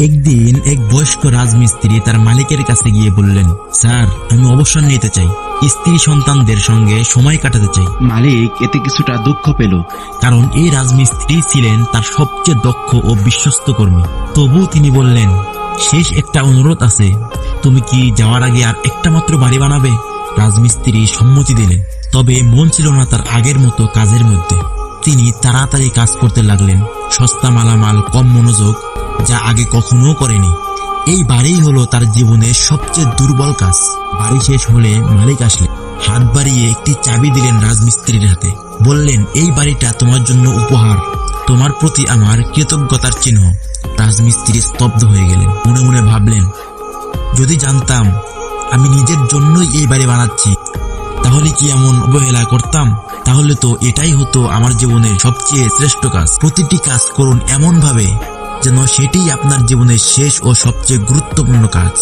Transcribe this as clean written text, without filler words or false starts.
একদিন এক বয়স্ক রাজমিস্ত্রি তার মালিকের কাছে গিয়ে বললেন, স্যার, আমি অবসর নিতে চাই, স্ত্রী সন্তানদের সঙ্গে সময় কাটাতে চাই। মালিক এতে কিছুটা দুঃখ পেল, কারণ এই রাজমিস্ত্রি ছিলেন তার সবচেয়ে দক্ষ ও বিশ্বস্ত কর্মী। তবু তিনি বললেন, শেষ একটা অনুরোধ আছে, তুমি কি যাওয়ার আগে আর একটা মাত্র বাড়ি বানাবে? রাজমিস্ত্রি সম্মতি দিলেন, তবে মন ছিল না তার আগের মতো কাজের মধ্যে। তিনি তাড়াতাড়ি কাজ করতে লাগলেন, সস্তা মালামাল, কম মনোযোগ, যা আগে কখনো করেনি। এই বাড়ি হলো তার জীবনের সবচেয়ে দুর্বল কাজ। বাড়ি শেষ হলে মালিক আসলেন, হাত বাড়িয়ে একটি চাবি দিলেন রাজমিস্ত্রির হাতে, বললেন, এই বাড়িটা তোমার জন্য উপহার, তোমার প্রতি আমার কৃতজ্ঞতার চিহ্ন। রাজমিস্ত্রি স্তব্ধ হয়ে গেলেন, মনে মনে ভাবলেন, যদি জানতাম আমি নিজের জন্যই এই বাড়ি বানাচ্ছি, তাহলে কি এমন অবহেলা করতাম? তাহলে তো এটাই হতো আমার জীবনের সবচেয়ে শ্রেষ্ঠ কাজ। প্রতিটি কাজ করুন এমন ভাবে যেন সেটাই আপনার জীবনের শেষ ও সবচেয়ে গুরুত্বপূর্ণ কাজ।